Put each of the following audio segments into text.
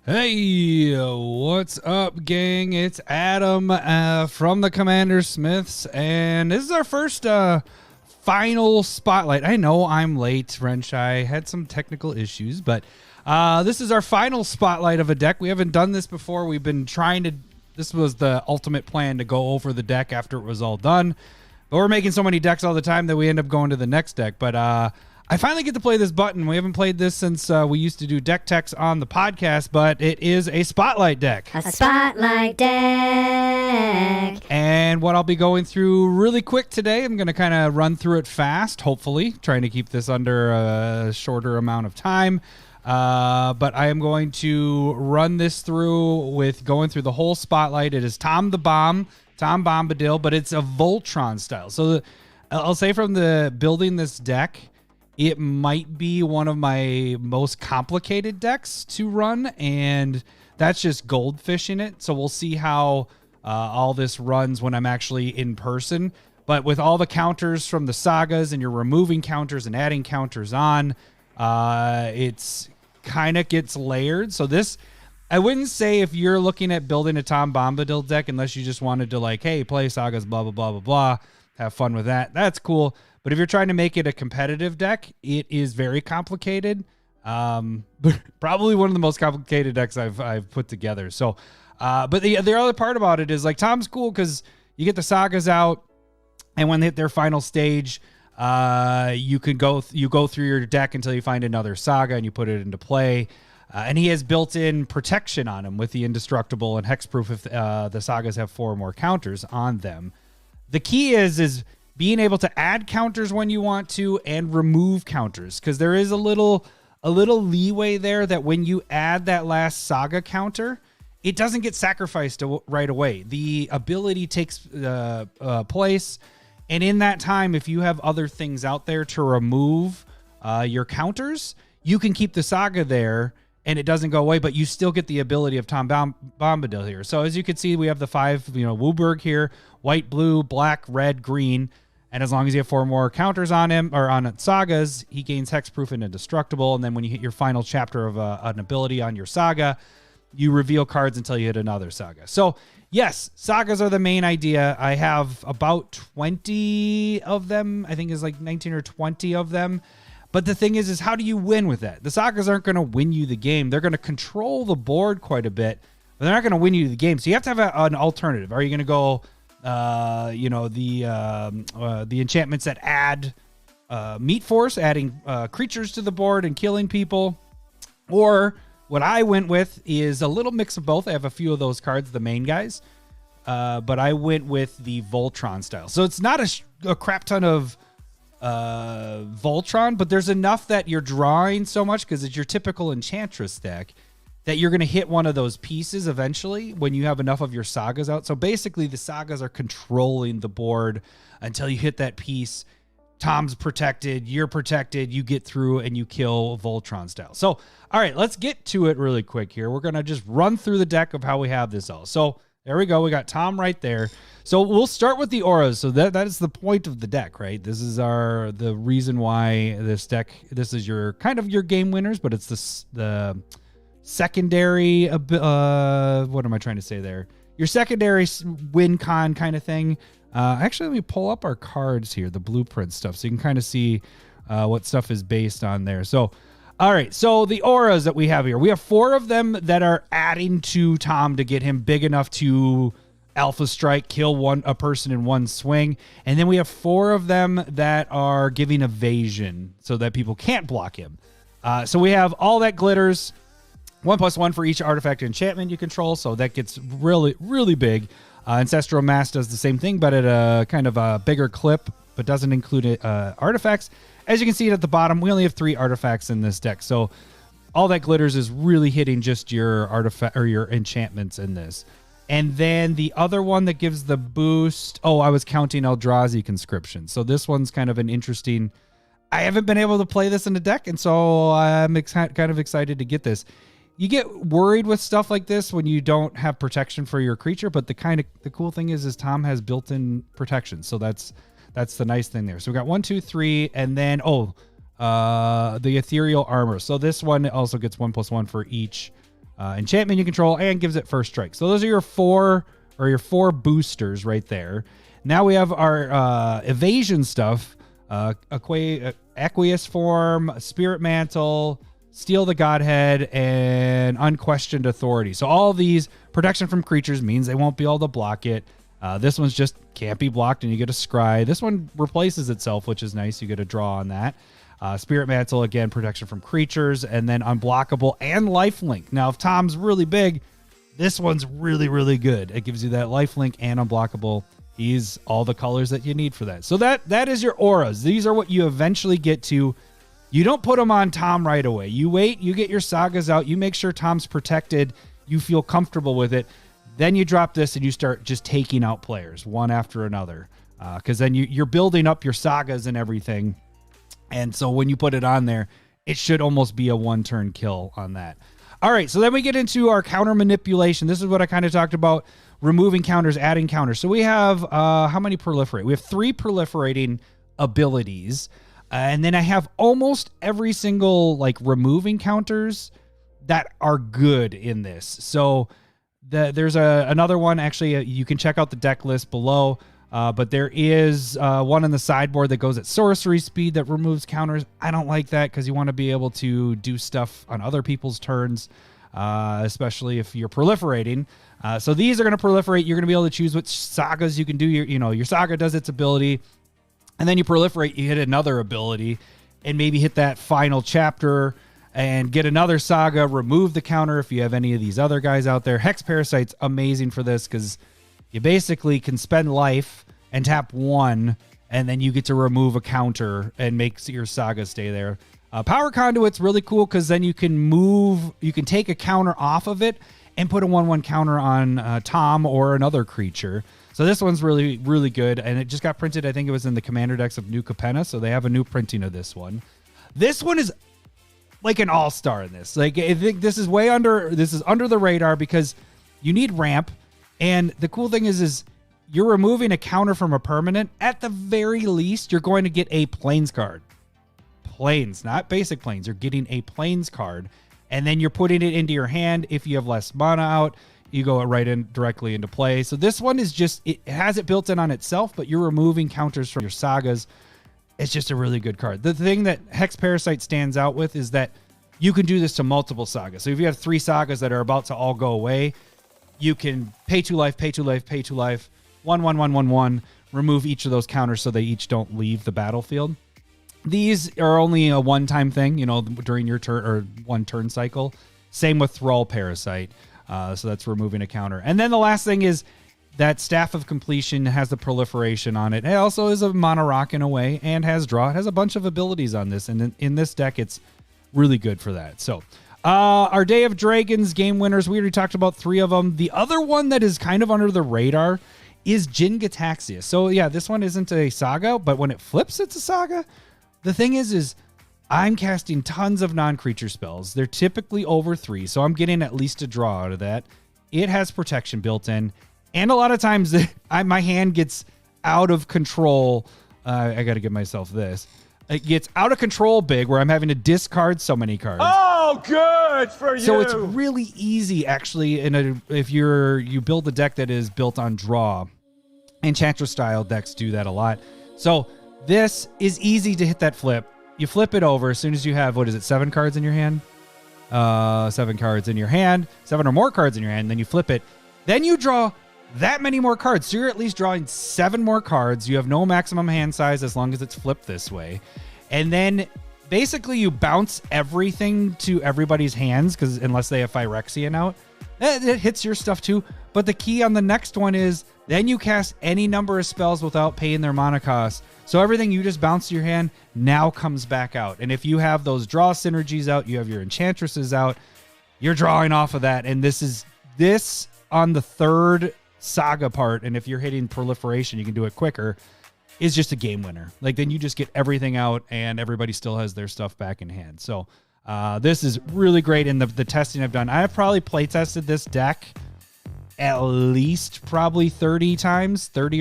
Hey, what's up, gang? It's Adam from the Commander Smiths, and this is our first final spotlight. I know I'm late, Wrench. I had some technical issues, but this is our final spotlight of a deck. We haven't done this before. We've been trying to... This was the ultimate plan, to go over the deck after it was all done. But we're making so many decks all the time that we end up going to the next deck. But I finally get to play this button. We haven't played this since we used to do deck techs on the podcast, but it is a spotlight deck. A spotlight deck. And what I'll be going through really quick today, I'm going to kind of run through it fast, hopefully, trying to keep this under a shorter amount of time. But I am going to run this through with going through the whole spotlight. It is Tom Bombadil, but it's a Voltron style. So I'll say from the building this deck, it might be one of my most complicated decks to run, and that's just Goldfishing it. So we'll see how all this runs when I'm actually in person. But with all the counters from the sagas, and you're removing counters and adding counters on, it's kind of gets layered. So this, I wouldn't say if you're looking at building a Tom Bombadil deck, unless you just wanted to like, hey, play sagas, blah, blah, blah, blah, blah, have fun with that. That's cool. But if you're trying to make it a competitive deck, it is very complicated. But probably one of the most complicated decks I've put together. So, but the other part about it is like Tom's cool because you get the sagas out, and when they hit their final stage, you go through your deck until you find another saga and you put it into play. And he has built-in protection on him with the indestructible and hexproof if the sagas have 4 or more counters on them. The key is being able to add counters when you want to and remove counters, because there is a little leeway there that when you add that last saga counter, it doesn't get sacrificed right away. The ability takes place, and in that time, if you have other things out there to remove your counters, you can keep the saga there and it doesn't go away, but you still get the ability of Tom Bombadil here. So as you can see, we have the 5, Wooburg here: white, blue, black, red, green. And as long as you have 4 more counters on him, or on sagas, he gains hexproof and indestructible. And then when you hit your final chapter of an ability on your saga, you reveal cards until you hit another saga. So yes, sagas are the main idea. I have about 20 of them. I think it's like 19 or 20 of them. But the thing is how do you win with that? The sagas aren't going to win you the game. They're going to control the board quite a bit, but they're not going to win you the game. So you have to have an alternative. Are you going to go... the enchantments that add meat force, adding creatures to the board and killing people? Or what I went with is a little mix of both. I have a few of those cards, the main guys, but I went with the Voltron style. So it's not a crap ton of Voltron, but there's enough that you're drawing so much, because it's your typical Enchantress deck, that you're going to hit one of those pieces eventually when you have enough of your sagas out. So basically the sagas are controlling the board until you hit that piece. Tom's protected, you're protected, you get through and you kill Voltron style. So, all right, let's get to it really quick here. We're going to just run through the deck of how we have this all. So there we go. We got Tom right there. So we'll start with the auras. So that is the point of the deck, right? This is the reason why this deck, this is your kind of your game winners, but it's the secondary, what am I trying to say there? Your secondary win con kind of thing. Actually, let me pull up our cards here, the blueprint stuff, so you can kind of see what stuff is based on there. So, all right, so the auras that we have here, we have 4 of them that are adding to Tom to get him big enough to alpha strike, kill a person in one swing. And then we have 4 of them that are giving evasion so that people can't block him. So we have all that glitters. 1+1 for each artifact or enchantment you control, so that gets really, really big. Ancestral Mass does the same thing, but at a kind of a bigger clip, but doesn't include artifacts. As you can see at the bottom, we only have 3 artifacts in this deck, so all that glitters is really hitting just your artifact or your enchantments in this. And then the other one that gives the boost, I was counting Eldrazi Conscription. So this one's kind of an interesting... I haven't been able to play this in the deck, and so I'm kind of excited to get this. You get worried with stuff like this when you don't have protection for your creature, but the cool thing is Tom has built-in protection, so that's the nice thing there. So we got 1, 2, 3, and then the ethereal armor. So this one also gets 1+1 for each enchantment you control, and gives it first strike. So those are your four boosters right there. Now we have our evasion stuff. Aqueous form, spirit mantle, steal the godhead, and unquestioned authority. So all these protection from creatures means they won't be able to block it. This one's just can't be blocked, and you get a scry. This one replaces itself, which is nice. You get a draw on that. Spirit mantle, again, protection from creatures, and then unblockable and lifelink. Now, if Tom's really big, this one's really, really good. It gives you that lifelink and unblockable. He's all the colors that you need for that. So that is your auras. These are what you eventually get to. You don't put them on Tom right away. You wait, you get your sagas out, you make sure Tom's protected, you feel comfortable with it. Then you drop this and you start just taking out players one after another. Because then you're building up your sagas and everything. And so when you put it on there, it should almost be a one-turn kill on that. All right, so then we get into our counter manipulation. This is what I kind of talked about. Removing counters, adding counters. So we have, how many proliferate? We have 3 proliferating abilities. And then I have almost every single, like, removing counters that are good in this. So there's another one. Actually, you can check out the deck list below. But there is one in the sideboard that goes at sorcery speed that removes counters. I don't like that because you want to be able to do stuff on other people's turns, especially if you're proliferating. So these are going to proliferate. You're going to be able to choose which sagas you can do. Your saga does its ability, and then you proliferate. You hit another ability, and maybe hit that final chapter and get another saga. Remove the counter if you have any of these other guys out there. Hex Parasite's amazing for this because you basically can spend life and tap 1, and then you get to remove a counter and make your saga stay there. Power Conduit's really cool because then you can take a counter off of it and put a 1/1 counter on Tom or another creature. So this one's really, really good, and it just got printed. I think it was in the Commander decks of New Capenna, so they have a new printing of this one. This one is like an all-star in this. Like, I think this is under the radar because you need ramp. And the cool thing is you're removing a counter from a permanent. At the very least, you're going to get a plains card. Plains, not basic plains. You're getting a plains card. And then you're putting it into your hand. If you have less mana out, you go right in directly into play. So this one is just, it has it built in on itself, but you're removing counters from your sagas. It's just a really good card. The thing that Hex Parasite stands out with is that you can do this to multiple sagas. So if you have 3 sagas that are about to all go away, you can pay 2 life, pay 2 life, pay 2 life, 1/1/1/1/1, remove each of those counters so they each don't leave the battlefield. These are only a one-time thing, during your turn or one turn cycle. Same with Thrall Parasite. So that's removing a counter. And then the last thing is that Staff of Completion has the proliferation on it. It also is a mono rock in a way and has draw. It has a bunch of abilities on this. And in this deck, it's really good for that. So our Day of Dragons game winners, we already talked about 3 of them. The other one that is kind of under the radar is Jin Gataxias. So yeah, this one isn't a saga, but when it flips, it's a saga. The thing is I'm casting tons of non-creature spells. They're typically over 3, so I'm getting at least a draw out of that. It has protection built in, and a lot of times my hand gets out of control. I got to give myself this. It gets out of control big where I'm having to discard so many cards. Oh, good for you. So it's really easy, actually, if you build a deck that is built on draw. Enchantress style decks do that a lot. So this is easy to hit that flip. You flip it over as soon as you have, 7 cards in your hand? 7 cards in your hand, 7 or more cards in your hand, then you flip it. Then you draw that many more cards. So you're at least drawing 7 more cards. You have no maximum hand size as long as it's flipped this way. And then basically you bounce everything to everybody's hands, because unless they have Phyrexian out, it hits your stuff too. But the key on the next one is then you cast any number of spells without paying their mana cost. So everything you just bounce to your hand now comes back out. And if you have those draw synergies out, you have your enchantresses out, you're drawing off of that. And this on the 3rd saga part, and if you're hitting proliferation, you can do it quicker, is just a game winner. Like, then you just get everything out and everybody still has their stuff back in hand. So this is really great. In the testing I've done, I've probably play tested this deck at least probably 30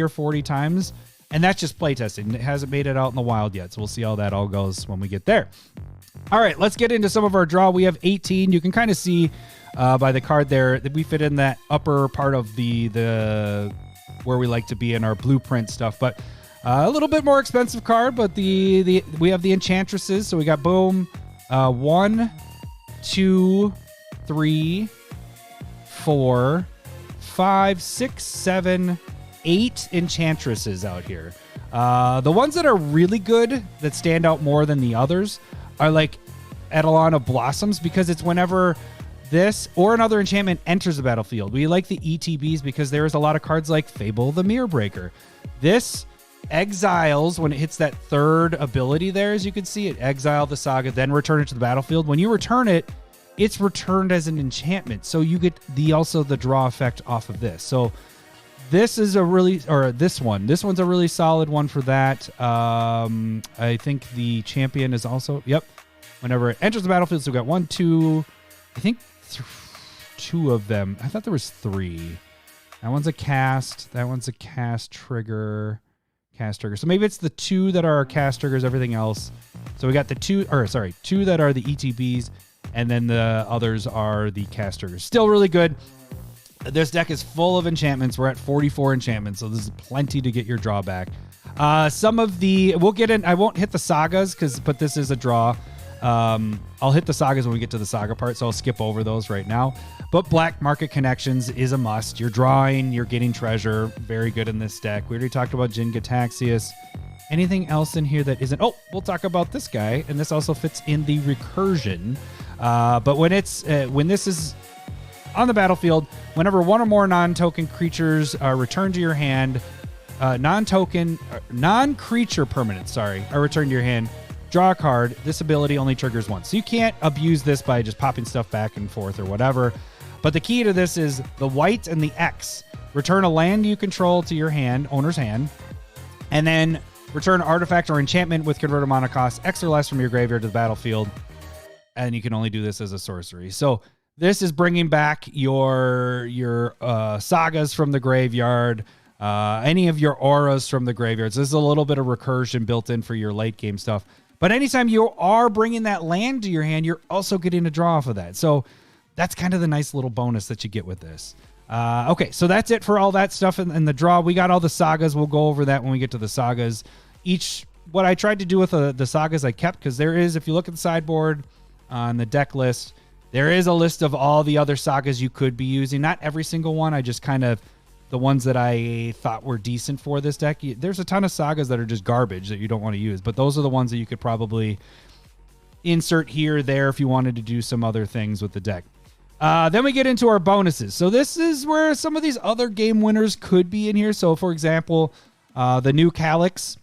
or 40 times. And that's just play testing. It hasn't made it out in the wild yet. So we'll see how that all goes when we get there. All right, let's get into some of our draw. We have 18. You can kind of see by the card there that we fit in that upper part of the where we like to be in our blueprint stuff. But a little bit more expensive card, but we have the enchantresses. So we got boom, 1, 2, 3, 4, 5, 6, 7, 8 enchantresses out here. The ones that are really good that stand out more than the others are like Eidolon of Blossoms, because it's whenever this or another enchantment enters the battlefield. We like the ETBs because there's a lot of cards like Fable the Mirror Breaker. This exiles when it hits that third ability there, as you can see, it exile the saga, then return it to the battlefield. When you return it, it's returned as an enchantment. So you get also the draw effect off of this. So this is this one's a really solid one for that. I think the champion is also, whenever it enters the battlefield. So we got 1, 2, I think 2 of them. I thought there was 3. That one's a cast. That one's a cast trigger. So maybe it's the 2 that are cast triggers, everything else. So we got the 2 that are the ETBs, and then the others are the cast triggers. Still really good. This deck is full of enchantments. We're at 44 enchantments, so this is plenty to get your draw back. We'll get in. I won't hit the sagas but this is a draw. I'll hit the sagas when we get to the saga part, so I'll skip over those right now. But Black Market Connections is a must. You're drawing, you're getting treasure. Very good in this deck. We already talked about Jin Gataxias. Anything else in here that isn't? Oh, we'll talk about this guy, and this also fits in the recursion. But when this is on the battlefield, whenever one or more non-token creatures are returned to your hand, non-creature permanents, are returned to your hand, draw a card. This ability only triggers once. So you can't abuse this by just popping stuff back and forth or whatever. But the key to this is the white and the X. Return a land you control to your hand, owner's hand, and then return an artifact or enchantment with converted mana cost X or less from your graveyard to the battlefield. And you can only do this as a sorcery. So this is bringing back your sagas from the graveyard, any of your auras from the graveyards. This is a little bit of recursion built in for your late game stuff. But anytime you are bringing that land to your hand, you're also getting a draw off of that. So that's kind of the nice little bonus that you get with this. Okay, so that's it for all that stuff in the draw. We got all the sagas. We'll go over that when we get to the sagas. What I tried to do with the sagas I kept, because there is, if you look at the sideboard on the deck list, there is a list of all the other sagas you could be using. Not every single one. I just kind of, the ones that I thought were decent for this deck. There's a ton of sagas that are just garbage that you don't want to use, but those are the ones that you could probably insert here or there if you wanted to do some other things with the deck. Then we get into our bonuses. So this is where some of these other game winners could be in here. So for example, the new Calyx,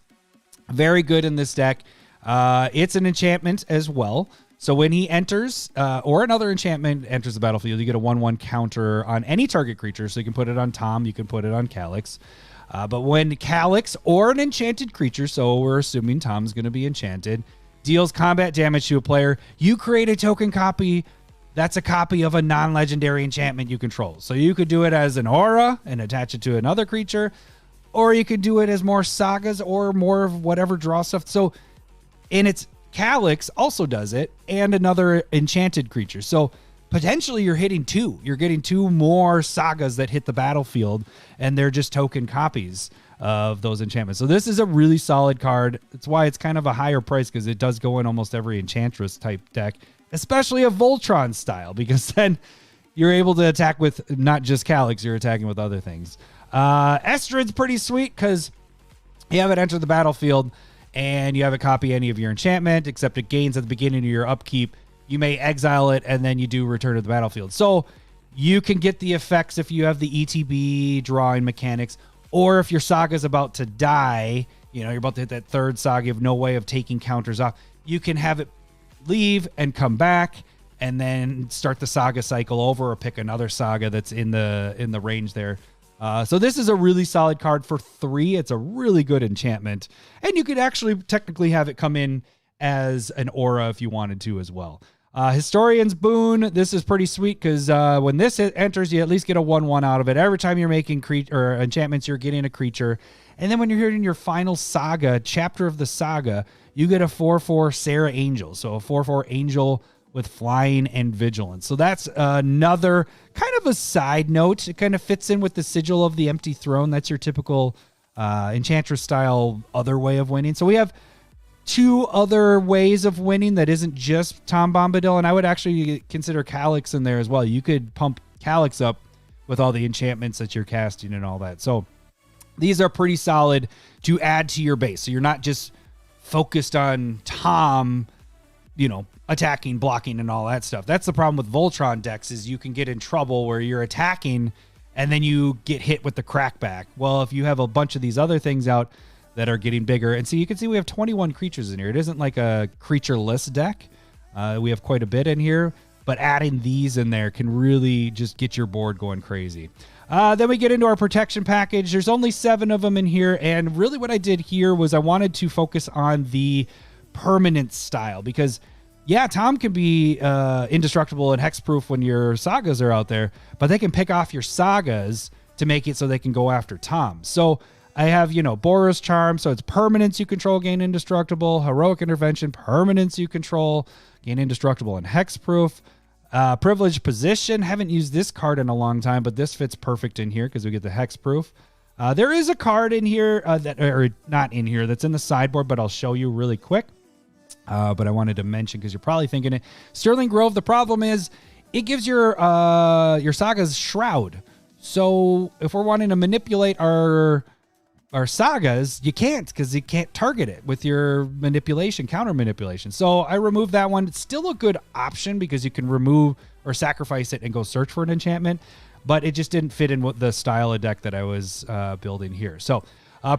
very good in this deck. It's an enchantment as well. So when he enters, or another enchantment enters the battlefield, you get a 1/1 counter on any target creature. So you can put it on Tom, you can put it on Calyx. But when Calyx or an enchanted creature, so we're assuming Tom's going to be enchanted, deals combat damage to a player, you create a token copy that's a copy of a non-legendary enchantment you control. So you could do it as an aura and attach it to another creature, or you could do it as more sagas or more of whatever draw stuff. So, and it's Calyx also does it, and another enchanted creature. So potentially you're hitting 2. You're getting 2 more sagas that hit the battlefield, and they're just token copies of those enchantments. So this is a really solid card. That's why it's kind of a higher price, because it does go in almost every Enchantress type deck, especially a Voltron style, because then you're able to attack with not just Calyx, you're attacking with other things. Estrid's pretty sweet because you have it enter the battlefield, and you have it copy any of your enchantment, except it gains at the beginning of your upkeep. You may exile it, and then you do return to the battlefield. So you can get the effects if you have the ETB drawing mechanics, or if your saga's about to die, you're about to hit that third saga, you have no way of taking counters off. You can have it leave and come back, and then start the saga cycle over, or pick another saga that's in the range there. So this is a really solid card for 3. It's a really good enchantment. And you could actually technically have it come in as an aura if you wanted to as well. Historian's Boon, this is pretty sweet because when this enters, you at least get a 1/1 out of it. Every time you're making enchantments, you're getting a creature. And then when you're hitting your final saga, chapter of the saga, you get a 4/4 Sarah Angel. So a 4/4 Angel with flying and vigilance. So that's another kind of a side note. It kind of fits in with the Sigil of the Empty Throne. That's your typical Enchantress style other way of winning. So we have 2 other ways of winning that isn't just Tom Bombadil, and I would actually consider Calyx in there as well. You could pump Calyx up with all the enchantments that you're casting and all that. So these are pretty solid to add to your base. So you're not just focused on Tom, attacking, blocking, and all that stuff. That's the problem with Voltron decks, is you can get in trouble where you're attacking and then you get hit with the crackback. Well, if you have a bunch of these other things out that are getting bigger, and so you can see we have 21 creatures in here. It isn't like a creature-less deck. We have quite a bit in here, but adding these in there can really just get your board going crazy. Then we get into our protection package. There's only 7 of them in here, and really what I did here was I wanted to focus on the permanent style, because Tom can be indestructible and hexproof when your sagas are out there, but they can pick off your sagas to make it so they can go after Tom. So I have, Boros Charm, so it's permanence you control, gain indestructible. Heroic Intervention, permanence you control, gain indestructible and hexproof. Privileged Position, haven't used this card in a long time, but this fits perfect in here because we get the hexproof. There is a card in here, not in here, that's in the sideboard, but I'll show you really quick. But I wanted to mention, because you're probably thinking it. Sterling Grove, the problem is it gives your sagas Shroud. So if we're wanting to manipulate our sagas, you can't, because you can't target it with your manipulation, counter manipulation. So I removed that one. It's still a good option because you can remove or sacrifice it and go search for an enchantment, but it just didn't fit in with the style of deck that I was building here. So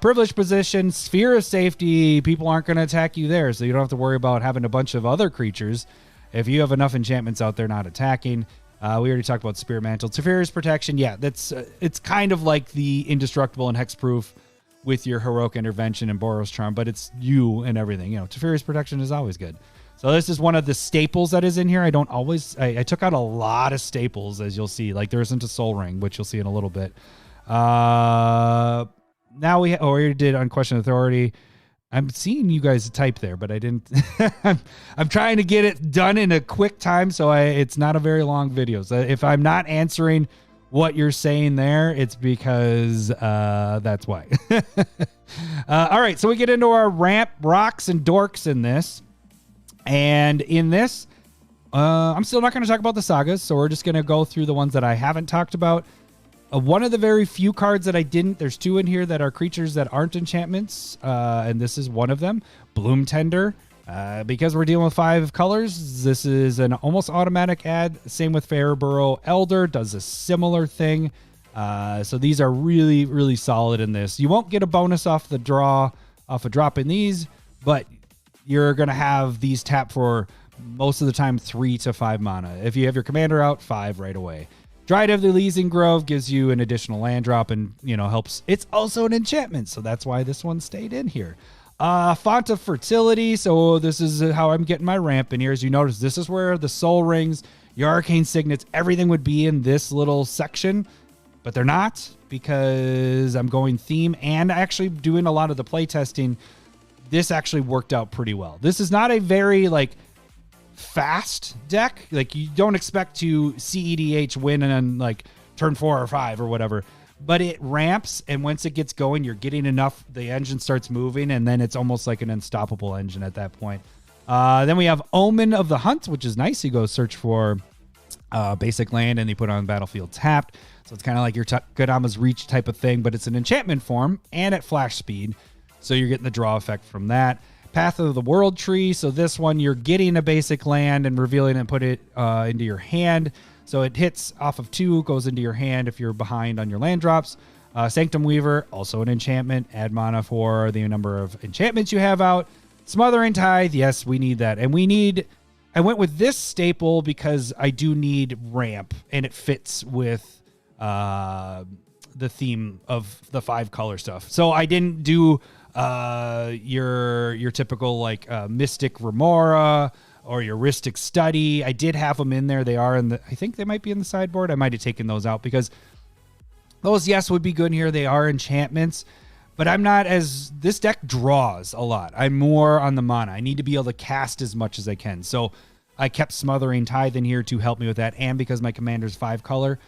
privileged position, sphere of safety, people aren't going to attack you there, so you don't have to worry about having a bunch of other creatures if you have enough enchantments out there not attacking. We already talked about Spear Mantle. Teferi's Protection, that's it's kind of like the indestructible and hexproof with your Heroic Intervention and Boros Charm, but it's you and everything. Teferi's Protection is always good. So this is one of the staples that is in here. I took out a lot of staples, as you'll see. Like there isn't a Soul Ring, which you'll see in a little bit. Now we already did Unquestioned Authority. I'm seeing you guys type there, but I didn't. I'm trying to get it done in a quick time, so it's not a very long video. So if I'm not answering what you're saying there, it's because that's why. All right, so we get into our ramp, rocks, and dorks in this. And in this, I'm still not going to talk about the sagas, so we're just going to go through the ones that I haven't talked about. One of the very few cards that I didn't, there's 2 in here that are creatures that aren't enchantments, and this is one of them, Bloom Tender. Because we're dealing with 5 colors, this is an almost automatic add. Same with Fairburrow Elder, does a similar thing. So these are really, really solid in this. You won't get a bonus off the draw, off a drop in these, but you're going to have these tap for most of the time 3 to 5 mana. If you have your commander out, 5 right away. Dryad of the Elysian Grove gives you an additional land drop and, helps. It's also an enchantment, so that's why this one stayed in here. Font of Fertility, so this is how I'm getting my ramp in here. As you notice, this is where the Soul Rings, your Arcane Signets, everything would be in this little section, but they're not, because I'm going theme and actually doing a lot of the play testing. This actually worked out pretty well. This is not a very, fast deck. You don't expect to CEDH win on turn 4 or 5 or whatever, but it ramps, and once it gets going, you're getting enough, the engine starts moving, and then it's almost like an unstoppable engine at that point. Then we have Omen of the Hunt, which is nice. You go search for basic land, and you put it on battlefield tapped, so it's kind of like your Kodama's Reach type of thing, but it's an enchantment form and at flash speed, so you're getting the draw effect from that. Path of the World Tree. So this one, you're getting a basic land and revealing it and put it into your hand. So it hits off of 2, goes into your hand if you're behind on your land drops. Sanctum Weaver, also an enchantment. Add mana for the number of enchantments you have out. Smothering Tithe, yes, we need that. And I went with this staple because I do need ramp, and it fits with the theme of the 5 color stuff. So I didn't do your typical Mystic Remora or your Ristic Study. I did have them in there. They are I think they might be in the sideboard. I might have taken those out because those, yes, would be good in here. They are enchantments, But I'm not as, this deck draws a lot. I'm more on the mana. I need to be able to cast as much as I can. So I kept Smothering Tithe in here to help me with that. And because my commander's 5 color,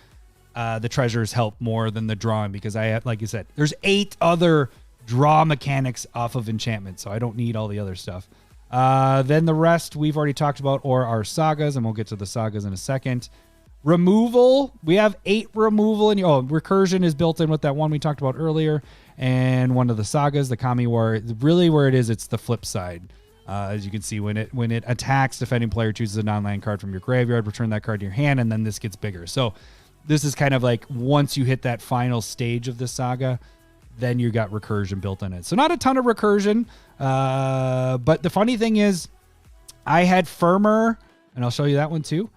the treasures help more than the drawing, because I have, like you said, there's 8 other draw mechanics off of enchantment. So I don't need all the other stuff. Then the rest we've already talked about, or our sagas, and we'll get to the sagas in a second. Removal, we have 8 removal, and recursion is built in with that one we talked about earlier, and one of the sagas, the Kami War. Really, where it is, it's the flip side. As you can see, when it attacks, defending player chooses a non-land card from your graveyard, return that card to your hand, and then this gets bigger. So this is kind of like once you hit that final stage of the saga, then you got recursion built in it. So not a ton of recursion, but the funny thing is, I had Firmer, and I'll show you that one too.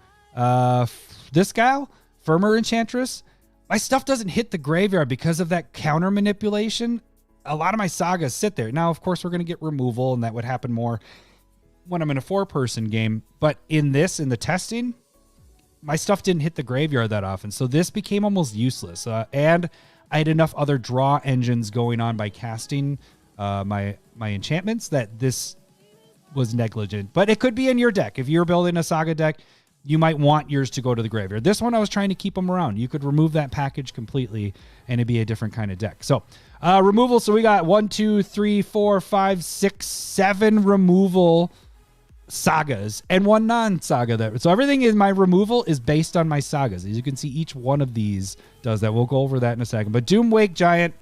This gal, Firmer Enchantress, my stuff doesn't hit the graveyard because of that counter manipulation. A lot of my sagas sit there. Now, of course, we're going to get removal, and that would happen more when I'm in a 4-person game. But in the testing, my stuff didn't hit the graveyard that often. So this became almost useless. And I had enough other draw engines going on by casting my enchantments that this was negligent. But it could be in your deck. If you're building a saga deck, you might want yours to go to the graveyard. This one, I was trying to keep them around. You could remove that package completely, and it'd be a different kind of deck. So removal. So we got 1, 2, 3, 4, 5, 6, 7 removal sagas and 1 non-saga there. So everything in my removal is based on my sagas. As you can see, each one of these does that. We'll go over that in a second. But Doomwake Giant,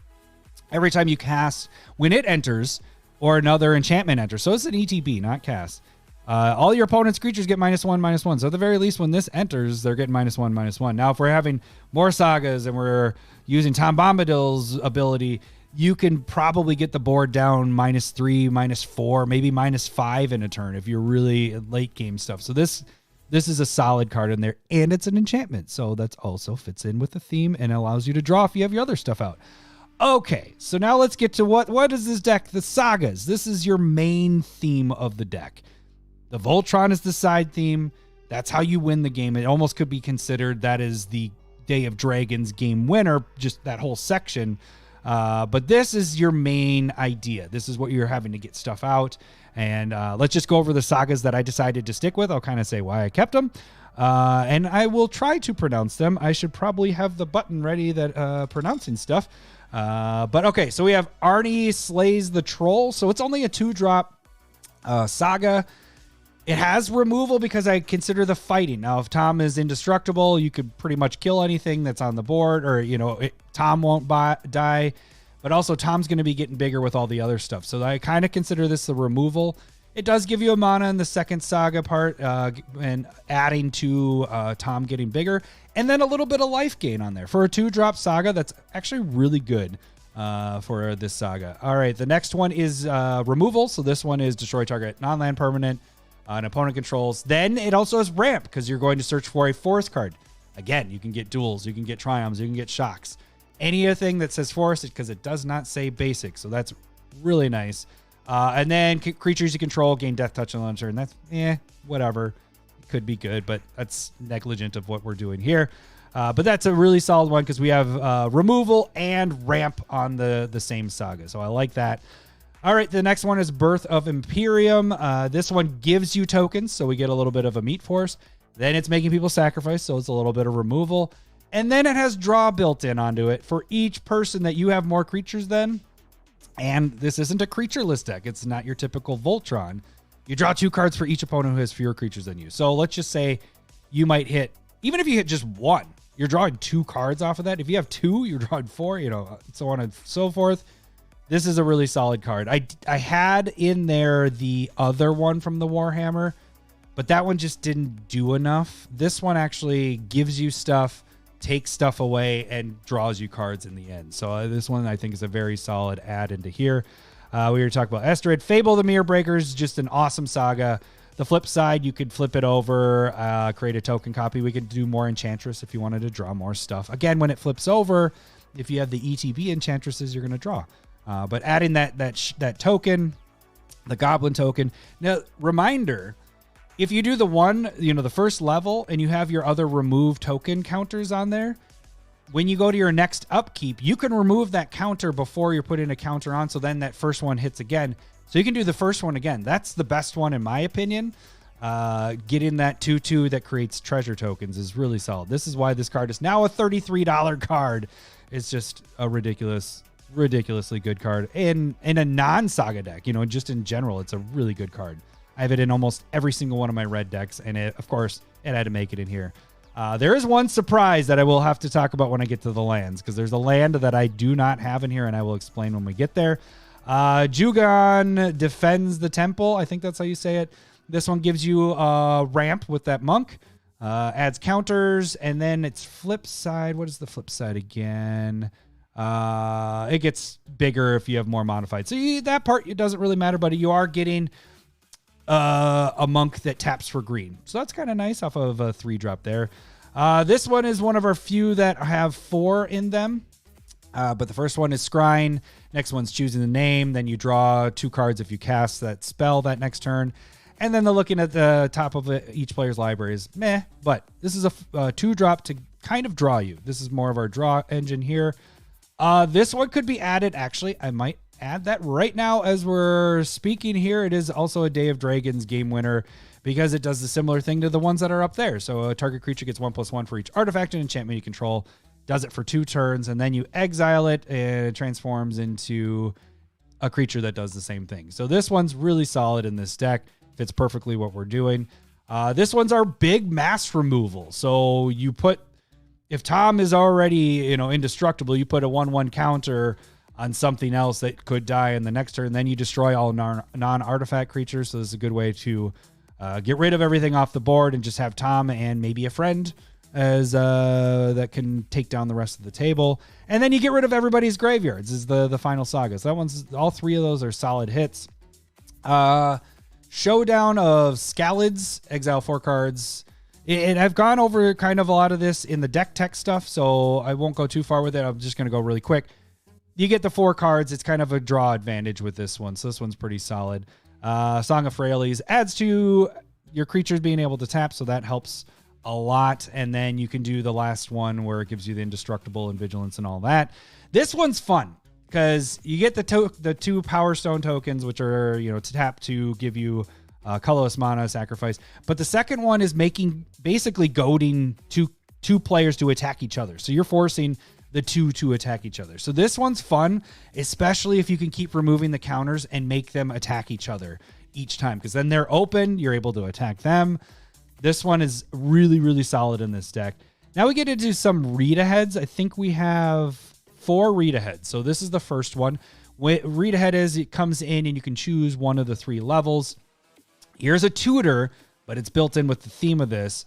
every time you cast, when it enters or another enchantment enters, so it's an ETB, not cast, all your opponent's creatures get -1/-1. So at the very least, when this enters, they're getting -1/-1. Now, if we're having more sagas and we're using Tom Bombadil's ability, you can probably get the board down -3, -4, maybe -5 in a turn if you're really late game stuff. So this is a solid card in there, and it's an enchantment. So that also fits in with the theme and allows you to draw if you have your other stuff out. Okay, so now let's get to what is this deck? The sagas. This is your main theme of the deck. The Voltron is the side theme. That's how you win the game. It almost could be considered that is the Day of Dragons game winner, just that whole section. But this is your main idea. This is what you're having to get stuff out. And let's just go over the sagas that I decided to stick with. I'll kind of say why I kept them. And I will try to pronounce them. I should probably have the button ready that pronouncing stuff. But okay, so we have Arnie Slays the Troll. So it's only a 2-drop saga. It has removal because I consider the fighting. Now, if Tom is indestructible, you could pretty much kill anything that's on the board, or, Tom won't die. But also, Tom's going to be getting bigger with all the other stuff. So I kind of consider this the removal. It does give you a mana in the second saga part, and adding to Tom getting bigger. And then a little bit of life gain on there. For a 2-drop saga, that's actually really good for this saga. All right, the next one is removal. So this one is destroy target non-land permanent. An opponent controls. Then it also has ramp because you're going to search for a forest card. Again, you can get duels, you can get triumphs, you can get shocks. Anything that says forest, because it does not say basic. So that's really nice. And then creatures you control gain death touch on turn. That's whatever. It could be good, but that's negligent of what we're doing here. But that's a really solid one because we have removal and ramp on the same saga. So I like that. All right, the next one is Birth of Imperium. This one gives you tokens, so we get a little bit of a meat force. Then it's making people sacrifice, so it's a little bit of removal. And then it has draw built in onto it for each person that you have more creatures than. And this isn't a creatureless deck. It's not your typical Voltron. You draw 2 cards for each opponent who has fewer creatures than you. So let's just say you might hit, even if you hit just 1, you're drawing 2 cards off of that. If you have 2, you're drawing 4, so on and so forth. This is a really solid card. I had in there the other one from the Warhammer, but that one just didn't do enough. This one actually gives you stuff, takes stuff away, and draws you cards in the end. So this one I think is a very solid add into here. We were talking about Estrid. Fable the Mirror Breakers, just an awesome saga. The flip side, you could flip it over, create a token copy. We could do more Enchantress if you wanted to draw more stuff. Again, when it flips over, if you have the ETB Enchantresses, you're going to draw. But adding that token, the Goblin token. Now, reminder, if you do the first level and you have your other remove token counters on there, when you go to your next upkeep, you can remove that counter before you're putting a counter on, so then that first one hits again. So you can do the first one again. That's the best one in my opinion. Getting that 2/2 that creates treasure tokens is really solid. This is why this card is now a $33 card. It's just a ridiculously good card in a non-saga deck. You know, just in general, it's a really good card. I have it in almost every single one of my red decks, and of course, it had to make it in here. There is one surprise that I will have to talk about when I get to the lands, because there's a land that I do not have in here, and I will explain when we get there. Jugon defends the temple. I think that's how you say it. This one gives you a ramp with that monk, adds counters, and then its flip side. What is the flip side again? It gets bigger if you have more modified. So that part, it doesn't really matter, but you are getting a monk that taps for green. So that's kind of nice off of a 3-drop there. This one is one of our few that have 4 in them. But the first one is Scrying. Next one's choosing the name. Then you draw 2 cards if you cast that spell that next turn. And then looking at the top of each player's library is meh. But this is a 2-drop to kind of draw you. This is more of our draw engine here. This one could be added. Actually, I might add that right now as we're speaking here. It is also a Day of Dragons game winner because it does the similar thing to the ones that are up there. So a target creature gets 1/1 for each artifact and enchantment you control. Does it for 2 turns, and then you exile it, and it transforms into a creature that does the same thing. So this one's really solid in this deck. Fits perfectly what we're doing. This one's our big mass removal. So you put, if Tom is already, indestructible, you put a 1/1 counter on something else that could die in the next turn. Then you destroy all non-artifact creatures. So this is a good way to get rid of everything off the board and just have Tom and maybe a friend as that can take down the rest of the table. And then you get rid of everybody's graveyards is the final saga. So that one's, all 3 of those are solid hits. Showdown of Scallids, exile 4 cards. And I've gone over kind of a lot of this in the deck tech stuff, so I won't go too far with it. I'm just going to go really quick. You get the 4 cards. It's kind of a draw advantage with this one, so this one's pretty solid. Song of Frailes adds to your creatures being able to tap, so that helps a lot. And then you can do the last one where it gives you the indestructible and vigilance and all that. This one's fun because you get the 2 Power Stone tokens, which are, to tap to give you colorless mana sacrifice. But the second one is basically goading two players to attack each other. So you're forcing the 2 to attack each other. So this one's fun, especially if you can keep removing the counters and make them attack each other each time, because then they're open, you're able to attack them. This one is really, really solid in this deck. Now we get into some read aheads. I think we have 4 read aheads. So this is the first one. What read ahead is, it comes in and you can choose one of the 3 levels. Here's a tutor, but it's built in with the theme of this.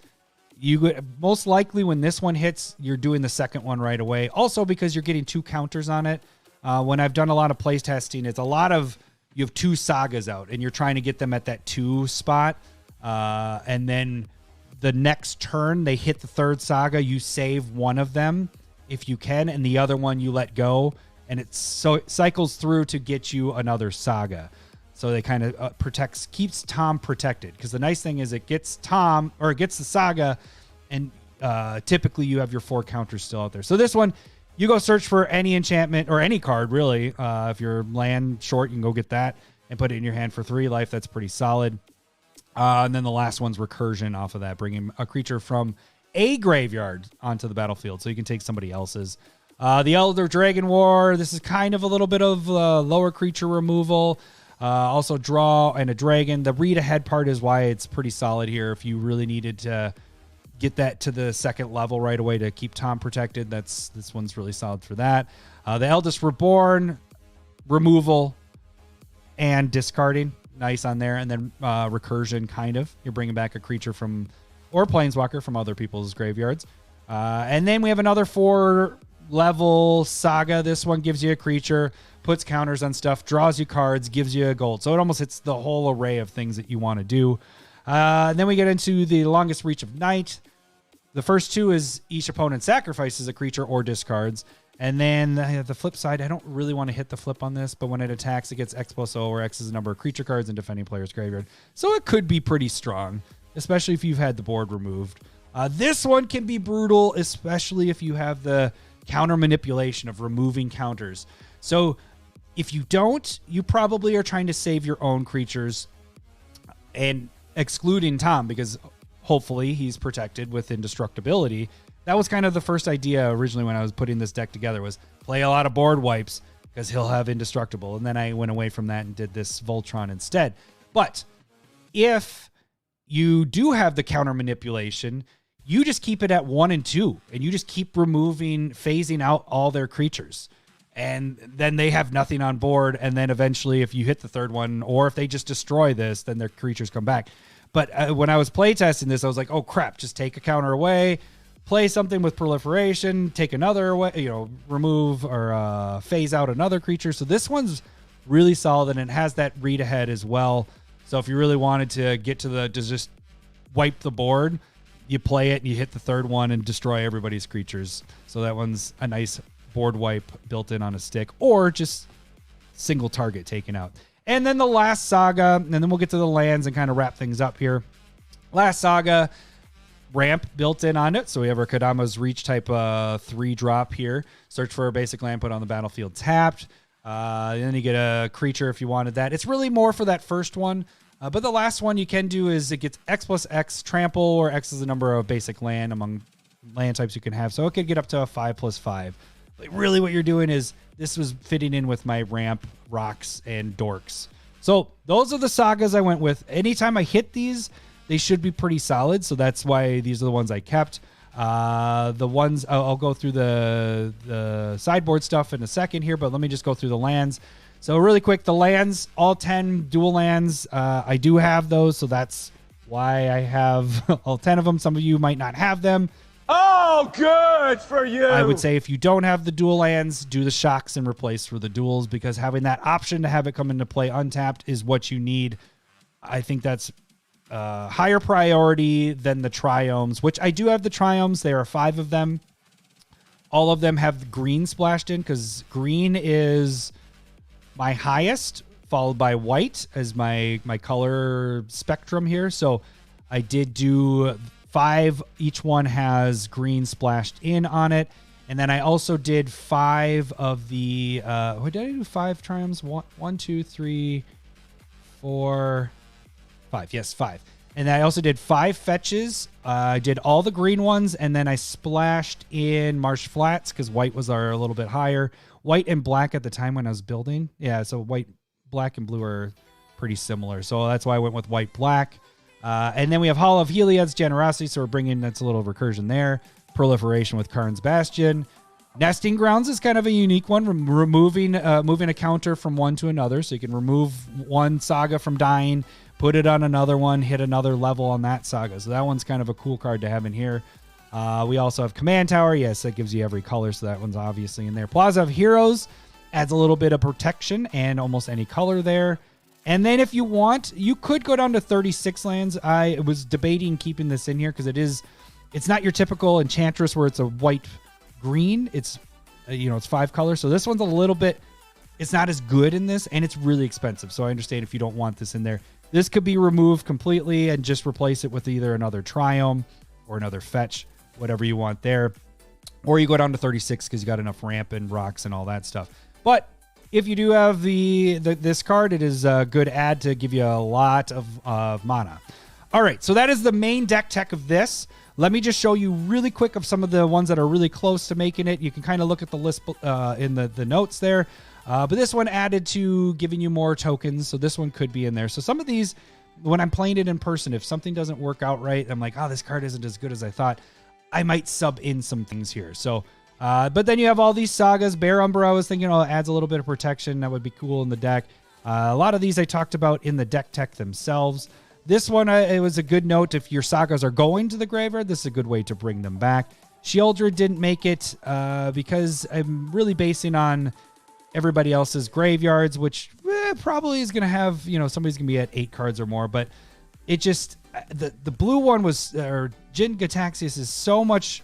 You most likely when this one hits, you're doing the second one right away. Also because you're getting 2 counters on it. When I've done a lot of play testing, it's a lot of, you have 2 sagas out and you're trying to get them at that 2 spot. And then the next turn they hit the 3rd saga, you save one of them if you can, and the other one you let go, and it cycles through to get you another saga. So they kind of keeps Tom protected, because the nice thing is it gets Tom, or it gets the saga, and typically you have your 4 counters still out there. So this one, you go search for any enchantment or any card really. If you're land short, you can go get that and put it in your hand for 3 life. That's pretty solid. And then the last one's recursion off of that, bringing a creature from a graveyard onto the battlefield so you can take somebody else's. The Elder Dragon War, this is kind of a little bit of lower creature removal. Also draw and a dragon. The read ahead part is why it's pretty solid here. If you really needed to get that to the 2nd level right away to keep Tom protected, this one's really solid for that. The Eldest Reborn, removal and discarding. Nice on there. And then recursion, kind of. You're bringing back a creature from, or planeswalker from other people's graveyards. And then we have another 4-level saga. This one gives you a creature, puts counters on stuff, draws you cards, gives you a gold. So it almost hits the whole array of things that you want to do. And then we get into the Longest Reach of Night. The first 2 is each opponent sacrifices a creature or discards. And then the flip side, I don't really want to hit the flip on this, but when it attacks, it gets X+O, where X is the number of creature cards in defending player's graveyard. So it could be pretty strong, especially if you've had the board removed. This one can be brutal, especially if you have the counter manipulation of removing counters. So if you don't, you probably are trying to save your own creatures and excluding Tom, because hopefully he's protected with indestructibility. That was kind of the first idea originally when I was putting this deck together, was play a lot of board wipes because he'll have indestructible. And then I went away from that and did this Voltron instead. But if you do have the counter manipulation, you just keep it at 1 and 2, and you just keep phasing out all their creatures. And then they have nothing on board. And then eventually, if you hit the third one, or if they just destroy this, then their creatures come back. But when I was playtesting this, I was like, oh crap, just take a counter away, play something with proliferation, take another away, remove or phase out another creature. So this one's really solid, and it has that read ahead as well. So if you really wanted to get to just wipe the board, you play it and you hit the third one and destroy everybody's creatures. So that one's a nice board wipe built in on a stick, or just single target taken out. And then the last saga, and then we'll get to the lands and kind of wrap things up here. Last saga, ramp built in on it. So we have our Kodama's Reach type 3-drop here. Search for a basic land, put on the battlefield tapped. Then you get a creature if you wanted that. It's really more for that first one. But the last one you can do is it gets X+X trample, or X is the number of basic land among land types you can have. So it could get up to a 5+5. Like really what you're doing is, this was fitting in with my ramp, rocks, and dorks. So those are the sagas I went with. Anytime I hit these, they should be pretty solid. So that's why these are the ones I kept. The ones I'll go through the sideboard stuff in a second here, but let me just go through the lands. So really quick, the lands, all 10 dual lands, I do have those, so that's why I have all 10 of them. Some of you might not have them. Oh, good for you. I would say if you don't have the dual lands, do the shocks and replace for the duals, because having that option to have it come into play untapped is what you need. I think that's higher priority than the triomes, which I do have the triomes. There are 5 of them. All of them have green splashed in, because green is my highest, followed by white as my color spectrum here. So I did do 5. Each one has green splashed in on it. And then I also did 5 of the, what did I do? 5 triomes? 1, 2, 3, 4, 5. Yes, 5. And then I also did 5 fetches. I did all the green ones, and then I splashed in Marsh Flats because white was a little bit higher. White and black at the time when I was building. Yeah, so white, black, and blue are pretty similar. So that's why I went with white, black. And then we have Hall of Heliod's Generosity, so we're bringing, that's a little recursion there. Proliferation with Karn's Bastion. Nesting Grounds is kind of a unique one, moving a counter from one to another. So you can remove one saga from dying, put it on another one, hit another level on that saga. So that one's kind of a cool card to have in here. We also have Command Tower. Yes, that gives you every color, so that one's obviously in there. Plaza of Heroes adds a little bit of protection and almost any color there. And then if you want, you could go down to 36 lands. I was debating keeping this in here because it's not your typical Enchantress where it's a white-green. It's, it's 5 colors. So this one's a little bit, it's not as good in this, and it's really expensive. So I understand if you don't want this in there. This could be removed completely and just replace it with either another Triome or another Fetch, whatever you want there. Or you go down to 36 because you got enough ramp and rocks and all that stuff. But if you do have this card, it is a good add to give you a lot of mana. All right, so that is the main deck tech of this. Let me just show you really quick of some of the ones that are really close to making it. You can kind of look at the list in the notes there. But this one added to giving you more tokens, so this one could be in there. So some of these, when I'm playing it in person, if something doesn't work out right, I'm like, oh, this card isn't as good as I thought, I might sub in some things here. So, but then you have all these sagas. Bear Umbra, I was thinking, adds a little bit of protection. That would be cool in the deck. A lot of these I talked about in the deck tech themselves. This one, it was a good note. If your sagas are going to the graveyard, this is a good way to bring them back. Sheoldred didn't make it because I'm really basing on everybody else's graveyards, which probably is going to have, somebody's going to be at 8 cards or more. But it just, the blue one was, or Jin Gataxias is so much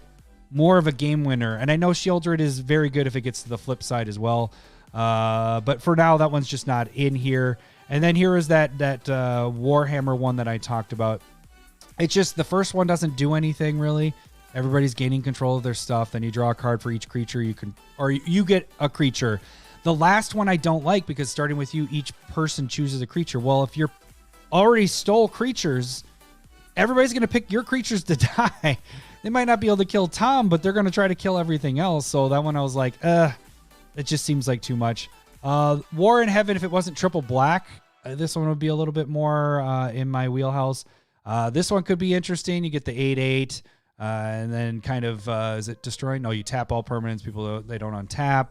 more of a game winner. And I know Sheoldred is very good if it gets to the flip side as well. But for now, that one's just not in here. And then here is that Warhammer one that I talked about. It's just the first one doesn't do anything really. Everybody's gaining control of their stuff. Then you draw a card for each creature you get a creature. The last one I don't like because starting with you, each person chooses a creature. Well, if you're already stole creatures, everybody's going to pick your creatures to die. They might not be able to kill Tom, but they're going to try to kill everything else. So that one I was like, it just seems like too much. War in Heaven, if it wasn't triple black, this one would be a little bit more in my wheelhouse. This one could be interesting. You get the 8/8, and then kind of, is it destroying? No, you tap all permanents. People, they don't untap.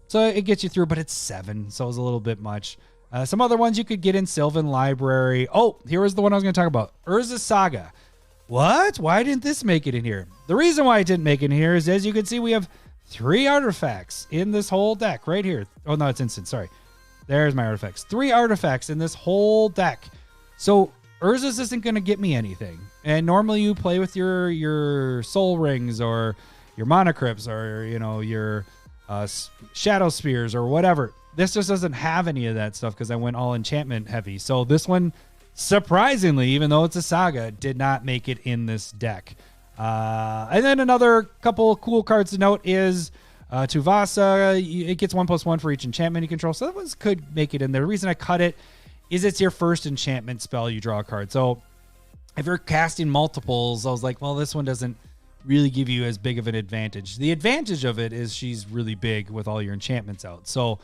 So it gets you through, but it's 7, so it's a little bit much. Some other ones you could get in Sylvan Library. Oh, here was the one I was going to talk about. Urza's Saga. What? Why didn't this make it in here? The reason why it didn't make it in here is, as you can see, we have 3 artifacts in this whole deck right here. Oh, no, it's instant. Sorry. There's my artifacts. 3 artifacts in this whole deck. So Urza's isn't going to get me anything. And normally you play with your soul rings or your monocrypts or, your shadow spears or whatever. This just doesn't have any of that stuff because I went all enchantment heavy. So this one, surprisingly, even though it's a saga, did not make it in this deck. And then another couple of cool cards to note is Tuvasa. It gets 1+1 for each enchantment you control. So that one could make it in there. The reason I cut it is it's your first enchantment spell. You draw a card. So if you're casting multiples, I was like, well, this one doesn't really give you as big of an advantage. The advantage of it is she's really big with all your enchantments out. So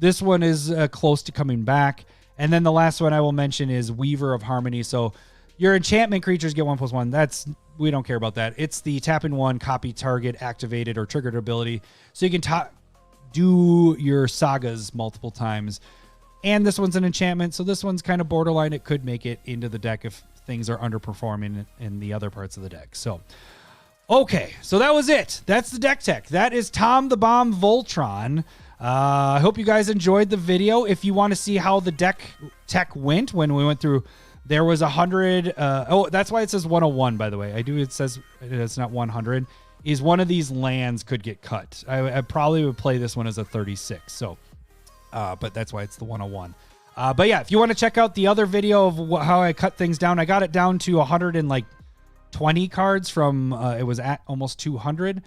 this one is close to coming back. And then the last one I will mention is Weaver of Harmony. So your enchantment creatures get 1+1. We don't care about that. It's the tap in 1, copy target, activated, or triggered ability. So you can do your sagas multiple times. And this one's an enchantment. So this one's kind of borderline. It could make it into the deck if things are underperforming in the other parts of the deck. So, okay. So that was it. That's the deck tech. That is Tom the Bomb Voltron. I hope you guys enjoyed the video. If you want to see how the deck tech went when we went through, there was 100. That's why it says 101, by the way. It says it's not 100. Is one of these lands could get cut. I probably would play this one as a 36. So, but that's why it's the 101. But yeah, if you want to check out the other video of how I cut things down, I got it down to 120 cards from, it was at almost 200.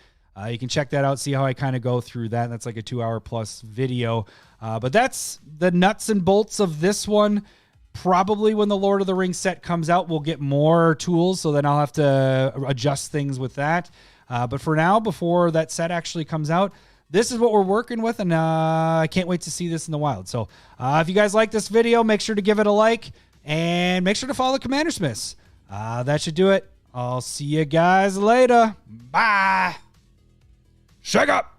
You can check that out, see how I kind of go through that. That's like a 2-hour plus video. But that's the nuts and bolts of this one. Probably when the Lord of the Rings set comes out, we'll get more tools. So then I'll have to adjust things with that. But for now, before that set actually comes out, this is what we're working with. And I can't wait to see this in the wild. So if you guys like this video, make sure to give it a like and make sure to follow Commander Smiths. That should do it. I'll see you guys later. Bye. Shake up.